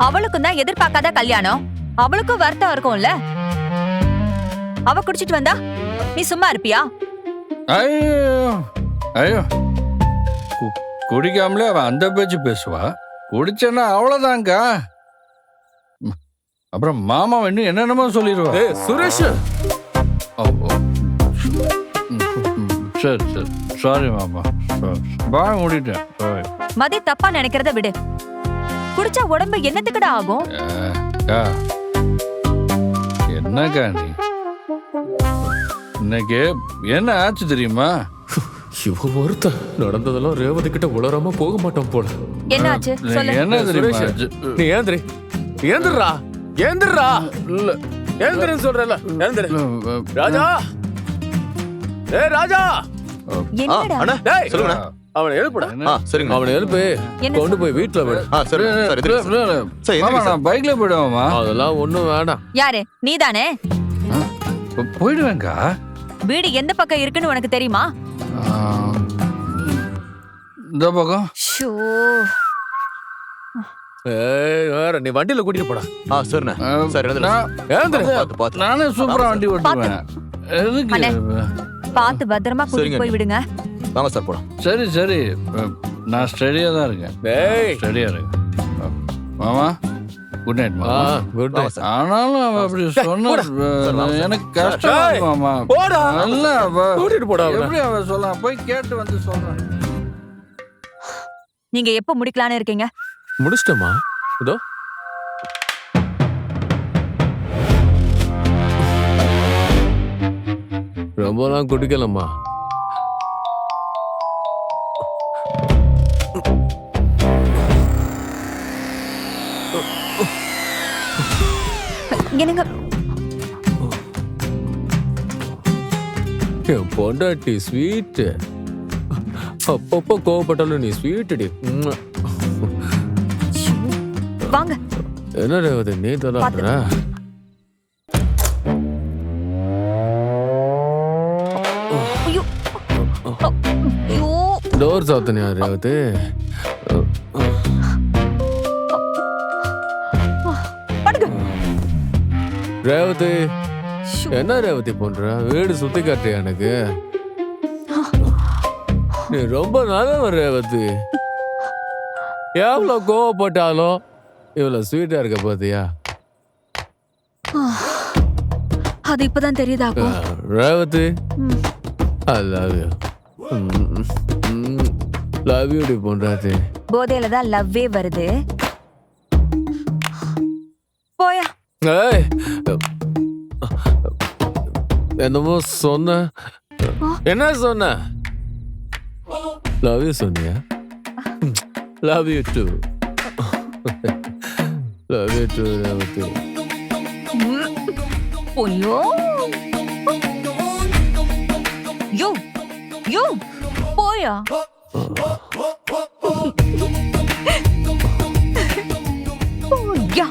அவளுக்கும் தான் எதிர்பார்க்காத கல்யாணம். அவளுக்கும் வருத்தம் இருக்கும்ல. அவ குடிச்சிட்டு வந்தா நீ சும்மா இருப்பியா? ஐயோ ஐயோ, குடிக்காமலே அவன் அந்த பேச்சு பேசுவா. குடிச்சேன்னா அவ்வளோதாங்க்கா. அப்புறம் மாமா இன்னும் என்னென்னமோ சொல்லிடுவா. சுரேஷ், சரி சரி, சாரி மாமா, பாய் மூடிட்டேன். மதி தப்பா நினைக்கிறத விடு. குடிச்சா உடம்பு என்னத்துக்குடா ஆகும்? என்னக்கா நீ இன்னைக்கு என்ன ஆச்சு தெரியுமா? இவ ஒருத்த நடந்ததெல்லாம் ரேவதி கிட்ட உளராம போக மாட்டோம் போல. என்ன ஆச்சு சொல்லு. என்ன தெரியுமா? நீ ஏந்திரி, ஏந்திரா, ஏந்திரா. இல்ல ஏந்திரன்னு சொல்றல, ஏந்திர. ராஜா, ஏய் ராஜா. என்னடா? அண்ணா டேய் சொல்லுங்க. அவனை எழுப்புடா. சரிங்க. அவனை எழுப்பு, கொண்டு போய் வீட்டுல விடு. சரி மாமா, நான் பைக்ல போயிடுவேமா? அதெல்லாம் ஒண்ணும் வேண்டாம். யாரு நீதானே? போயிடுவேங்கா. வீடு எந்த பக்கம் இருக்குன்னு உனக்கு தெரியுமா? இந்த பக்கம். ஷோ, ஏய் வேற, நீ வண்டியில கூட்டிட்டு போடா. சரிண்ணா. சரி ஏந்திர. பார்த்து பார்த்து. நானே சூப்பரா வண்டி ஓட்டுவேன். எதுக்கு? அண்ணே, பார்த்து பத்திரமா கூட்டிட்டு சரிங்க. போய் விடுங்க. வாங்க சார் போலாம். சரி சரி, நான் ஸ்டடியா தான் இருக்கேன். டேய், ஸ்டடியா இருக்கேன். மாமா, குட் நைட் மாமா. Good night. ஆனாலும் அவ அப்படி சொன்னா எனக்கு கஷ்டம் ஏய், மாமா. போடா. நல்லா கூட்டிட்டு போடா அவனை. எப்படி அவ சொல்லலாம்? போய் கேட்டு வந்து சொல்றேன். நீங்க எப்ப முடிக்கலான்னு இருக்கீங்க? முடிச்சிட்டமா? இதோ ரொம்பலாம் குடிக்கலம்மா. என்னங்க? என் பொண்டாட்டி ஸ்வீட். அப்பப்போ கோவப்பட்டாலும் நீ ஸ்வீட்டடி. வாங்க. என்ன ரேவதி நீ தொலாடுற? ஐயோ, ஐயோ, டோர் சாத்தனியா ரேவதி? படுங்க. ரேவதி, ஷோ, என்ன ரேவதி பண்ற? வீடு சுத்தி காட்டுறியா எனக்கு? நீ ரொம்ப நல்லவன் ரேவதி. எவ்வளோ கோவப்பட்டாலும் இவ்வளவு ஸ்வீட்டா இருக்க பாத்தியா? அது இப்பதான் தெரியுதாக்கும். Revathi, I love you. Love you டி பொண்டாட்டி. போதையில தான் லவ்வே வருது. போயா. ஏய், என்னமோ சொன்ன. என்ன சொன்ன? லவ் யூ சொன்னியா? Love you too. Love you too Revathi. போயோ. யோ யோ, போயா. போயா.